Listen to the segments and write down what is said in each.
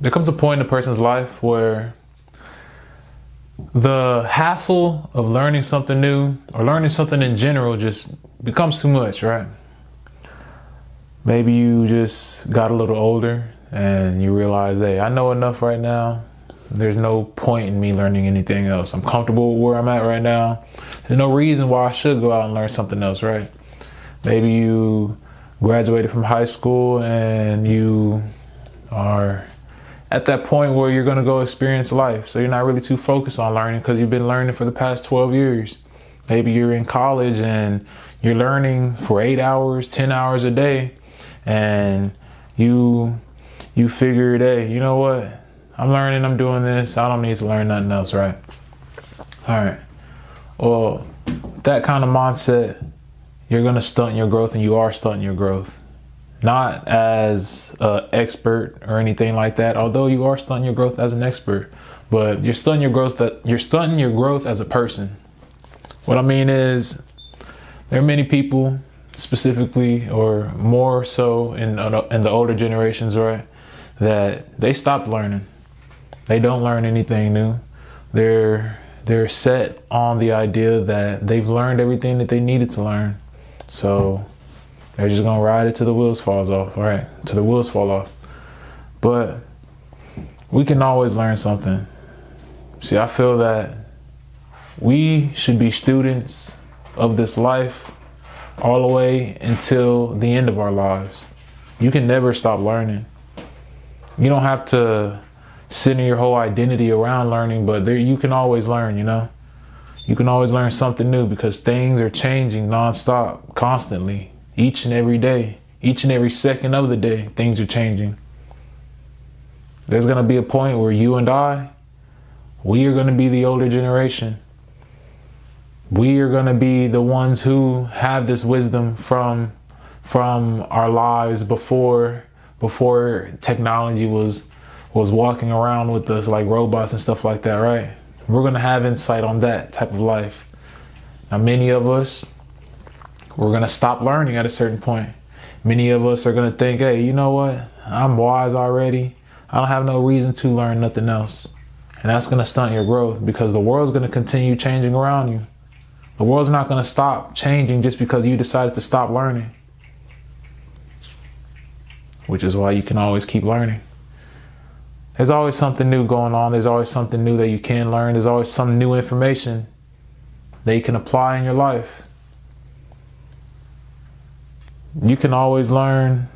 there comes a point in a person's life where the hassle of learning something new or learning something in general just becomes too much, right? Maybe you just got a little older and you realize, hey, I know enough right now. There's no point in me learning anything else. I'm comfortable where I'm at right now. There's no reason why I should go out and learn something else, right? Maybe you graduated from high school and you are at that point where you're going to go experience life. So you're not really too focused on learning because you've been learning for the past 12 years. Maybe you're in college and you're learning for 8 hours, 10 hours a day. And you figure, hey, you know what? I'm learning, I'm doing this. I don't need to learn nothing else, right? All right. Well, that kind of mindset, you're going to stunt your growth, and you are stunting your growth. Not as an expert or anything like that, although you are stunting your growth as an expert, but you're stunting your growth as a person. What I mean is, there are many people, specifically or more so in the older generations, right, that they stopped learning. They don't learn anything new. They're set on the idea that they've learned everything that they needed to learn. So they're just gonna ride it till the wheels falls off, right? Till the wheels fall off. But we can always learn something. See, I feel that we should be students of this life all the way until the end of our lives. You can never stop learning. You don't have to center your whole identity around learning, but you can always learn, you know? You can always learn something new because things are changing nonstop, constantly, each and every day, each and every second of the day, things are changing. There's going to be a point where you and we are going to be the older generation. We are going to be the ones who have this wisdom from our lives before technology was walking around with us like robots and stuff like that, right? We're going to have insight on that type of life. Now, many of us, we're going to stop learning at a certain point. Many of us are going to think, hey, you know what? I'm wise already. I don't have no reason to learn nothing else. And that's going to stunt your growth because the world's going to continue changing around you. The world's not going to stop changing just because you decided to stop learning. Which is why you can always keep learning. There's always something new going on. There's always something new that you can learn. There's always some new information that you can apply in your life. You can always learn.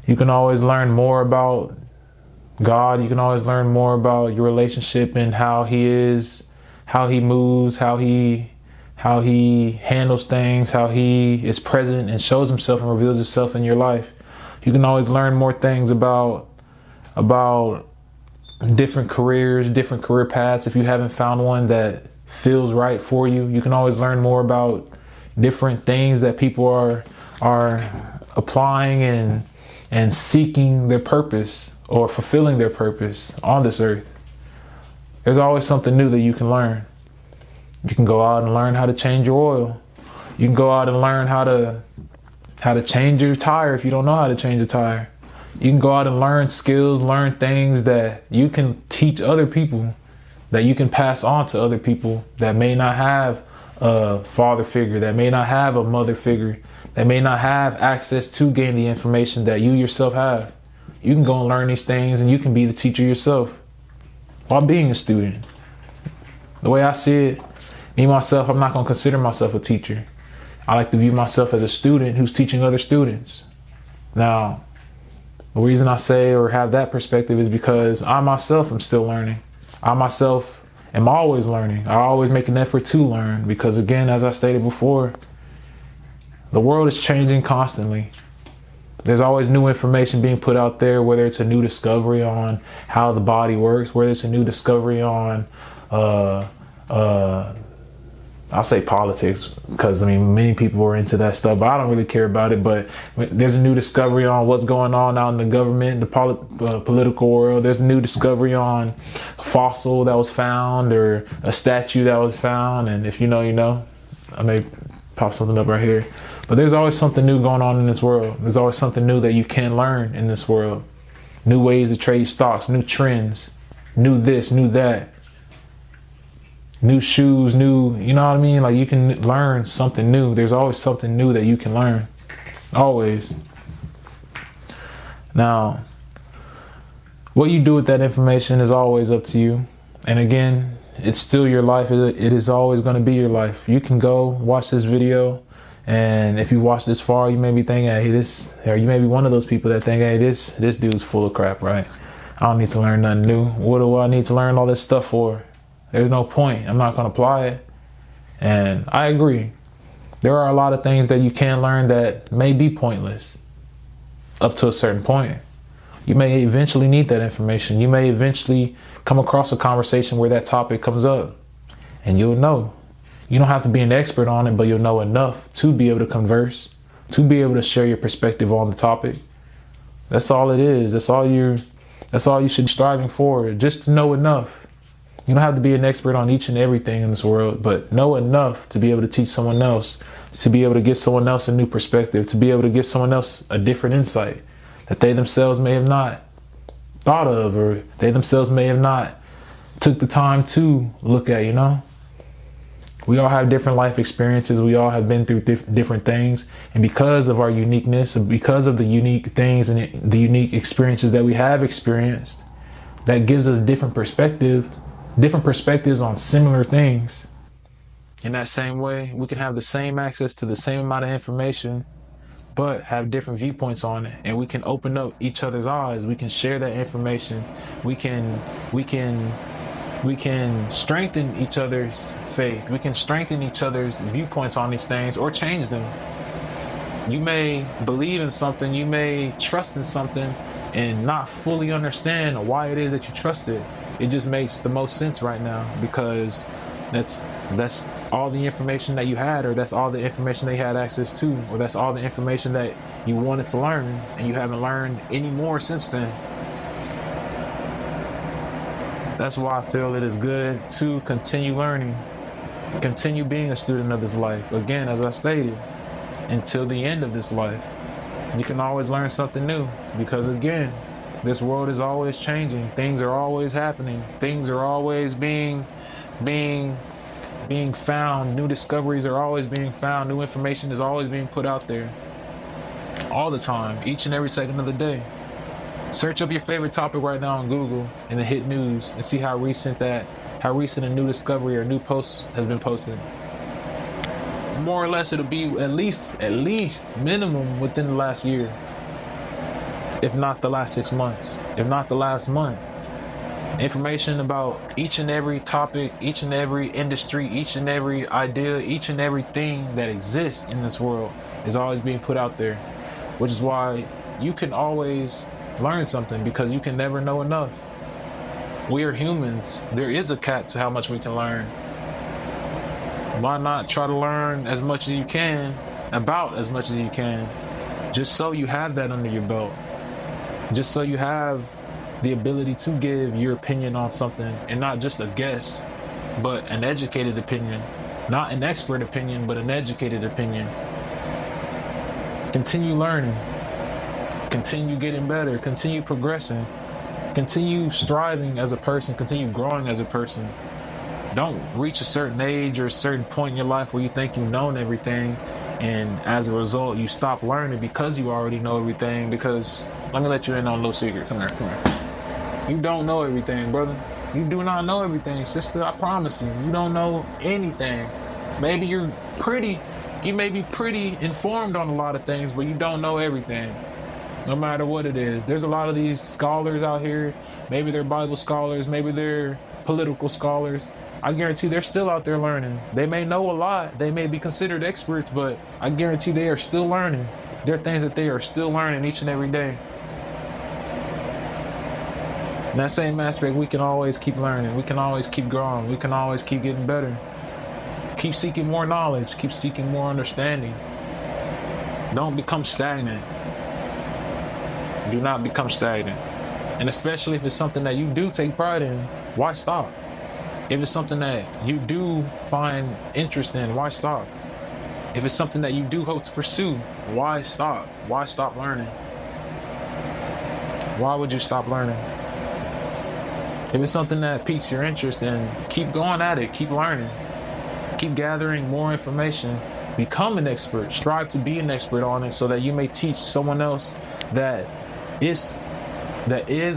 You can always learn more about God. You can always learn more about your relationship and how He is, how He moves, how He handles things, how He is present and shows Himself and reveals Himself in your life. You can always learn more things about different careers, different career paths. If you haven't found one that feels right for you, you can always learn more about different things that people are applying and seeking their purpose or fulfilling their purpose on this earth. There's always something new that you can learn. You can go out and learn how to change your oil. You can go out and learn how to change your tire if you don't know how to change a tire. You can go out and learn skills, learn things that you can teach other people, that you can pass on to other people that may not have a father figure, that may not have a mother figure, that may not have access to gain the information that you yourself have. You can go and learn these things and you can be the teacher yourself while being a student. The way I see it, me myself, I'm not going to consider myself a teacher. I like to view myself as a student who's teaching other students. Now, the reason I say or have that perspective is because I myself am still learning. I myself am always learning. I always make an effort to learn because, again, as I stated before, the world is changing constantly. There's always new information being put out there, whether it's a new discovery on how the body works, whether it's a new discovery on I'll say politics because, I mean, many people are into that stuff, but I don't really care about it. But there's a new discovery on what's going on out in the government, the political world. There's a new discovery on a fossil that was found or a statue that was found. And if you know, you know. I may pop something up right here. But there's always something new going on in this world. There's always something new that you can learn in this world. new ways to trade stocks, new trends, new this, new that, new shoes, new, you know what I mean? Like, you can learn something new. There's always something new that you can learn. Always. Now, what you do with that information is always up to you. And again, it's still your life. It is always going to be your life. You can go watch this video, and if you watch this far, you may be thinking, hey, or you may be one of those people that think, hey, this dude's full of crap, right? I don't need to learn nothing new. What do I need to learn all this stuff for? There's no point. I'm not going to apply it. And I agree. There are a lot of things that you can learn that may be pointless up to a certain point. You may eventually need that information. You may eventually come across a conversation where that topic comes up, and you'll know. You don't have to be an expert on it, but you'll know enough to be able to converse, to be able to share your perspective on the topic. That's all it is. That's all you should be striving for, just to know enough. You don't have to be an expert on each and everything in this world, but know enough to be able to teach someone else, to be able to give someone else a new perspective, to be able to give someone else a different insight that they themselves may have not thought of, or they themselves may have not took the time to look at, you know? We all have different life experiences. We all have been through different things. And because of our uniqueness, because of the unique things and the unique experiences that we have experienced, that gives us different perspectives on similar things. In that same way, we can have the same access to the same amount of information, but have different viewpoints on it, and we can open up each other's eyes. We can share that information. We can strengthen each other's faith. We can strengthen each other's viewpoints on these things, or change them. You may believe in something, you may trust in something, and not fully understand why it is that you trust it. It just makes the most sense right now, because that's all the information that you had, or that's all the information they had access to, or that's all the information that you wanted to learn, and you haven't learned any more since then. That's why I feel it is good to continue learning, continue being a student of this life. Again, as I stated, until the end of this life, you can always learn something new, because again, this world is always changing. Things are always happening. Things are always being found. New discoveries are always being found. New information is always being put out there. All the time, each and every second of the day. Search up your favorite topic right now on Google and then hit news and see how recent a new discovery or new post has been posted. More or less, it'll be at least minimum within the last year. If not the last 6 months, if not the last month. Information about each and every topic, each and every industry, each and every idea, each and everything that exists in this world is always being put out there. Which is why you can always learn something, because you can never know enough. We are humans. There is a cap to how much we can learn. Why not try to learn as much as you can, about as much as you can, just so you have that under your belt. Just so you have the ability to give your opinion on something, and not just a guess, but an educated opinion. Not an expert opinion, but an educated opinion. Continue learning. Continue getting better. Continue progressing. Continue striving as a person. Continue growing as a person. Don't reach a certain age or a certain point in your life where you think you've known everything, and as a result, you stop learning because you already know everything. Because let me let you in on a little secret. Come here. You don't know everything, brother. You do not know everything, sister. I promise you. You don't know anything. Maybe you may be pretty informed on a lot of things, but you don't know everything. No matter what it is. There's a lot of these scholars out here. Maybe they're Bible scholars. Maybe they're political scholars. I guarantee they're still out there learning. They may know a lot. They may be considered experts, but I guarantee they are still learning. There are things that they are still learning each and every day. In that same aspect, we can always keep learning. We can always keep growing. We can always keep getting better. Keep seeking more knowledge. Keep seeking more understanding. Don't become stagnant. Do not become stagnant. And especially if it's something that you do take pride in, why stop? If it's something that you do find interest in, why stop? If it's something that you do hope to pursue, why stop? Why stop learning? Why would you stop learning? If it's something that piques your interest, then keep going at it, keep learning, keep gathering more information, become an expert, strive to be an expert on it so that you may teach someone else that is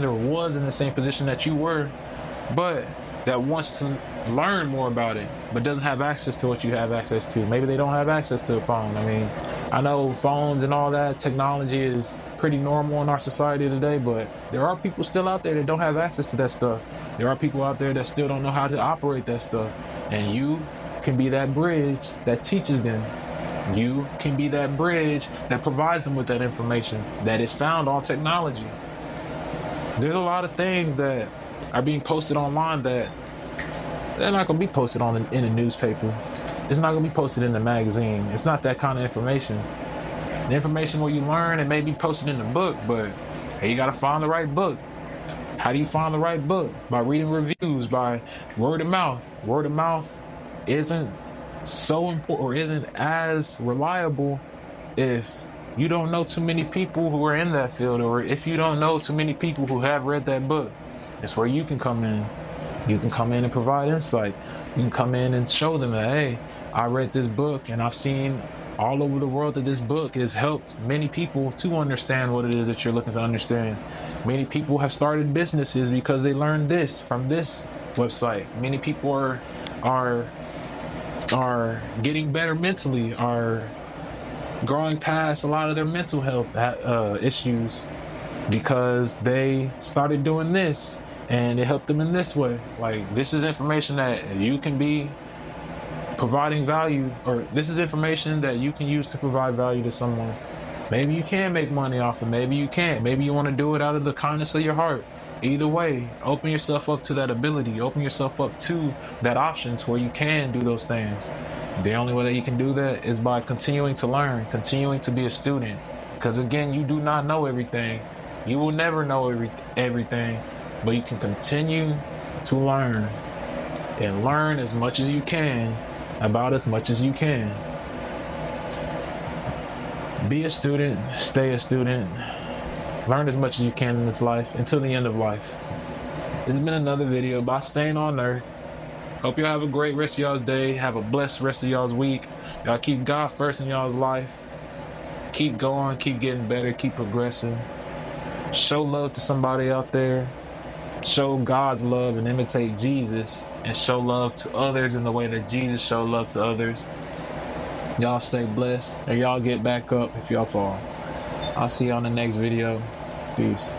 or was in the same position that you were, but that wants to learn more about it, but doesn't have access to what you have access to. Maybe they don't have access to a phone. I mean, I know phones and all that technology is pretty normal in our society today, but there are people still out there that don't have access to that stuff. There are people out there that still don't know how to operate that stuff. And you can be that bridge that teaches them. You can be that bridge that provides them with that information that is found on technology. There's a lot of things that are being posted online that they're not going to be posted in a newspaper. It's not going to be posted in the magazine. It's not that kind of information. The information where you learn, it may be posted in the book, but hey, you got to find the right book. How do you find the right book? By reading reviews, by word of mouth. Word of mouth isn't so important or isn't as reliable if you don't know too many people who are in that field, or if you don't know too many people who have read that book. It's where you can come in. You can come in and provide insight. You can come in and show them that, hey, I read this book and I've seen all over the world that this book has helped many people to understand what it is that you're looking to understand. Many people have started businesses because they learned this from this website. Many people are getting better mentally, are growing past a lot of their mental health issues because they started doing this and it helped them in this way. Like, this is information that you can be providing value, or this is information that you can use to provide value to someone. Maybe you can make money off it, maybe you can't. Maybe you want to do it out of the kindness of your heart. Either way, open yourself up to that ability, open yourself up to that option to where you can do those things. The only way that you can do that is by continuing to learn, continuing to be a student. Because again, you do not know everything. You will never know everything, but you can continue to learn and learn as much as you can about as much as you can. Be a student, stay a student, learn as much as you can in this life until the end of life. This has been another video about staying on earth. Hope y'all have a great rest of y'all's day. Have a blessed rest of y'all's week. Y'all keep God first in y'all's life. Keep going, keep getting better, keep progressing. Show love to somebody out there. Show God's love and imitate Jesus, and show love to others in the way that Jesus showed love to others. Y'all stay blessed, and y'all get back up if y'all fall. I'll see you on the next video. Peace.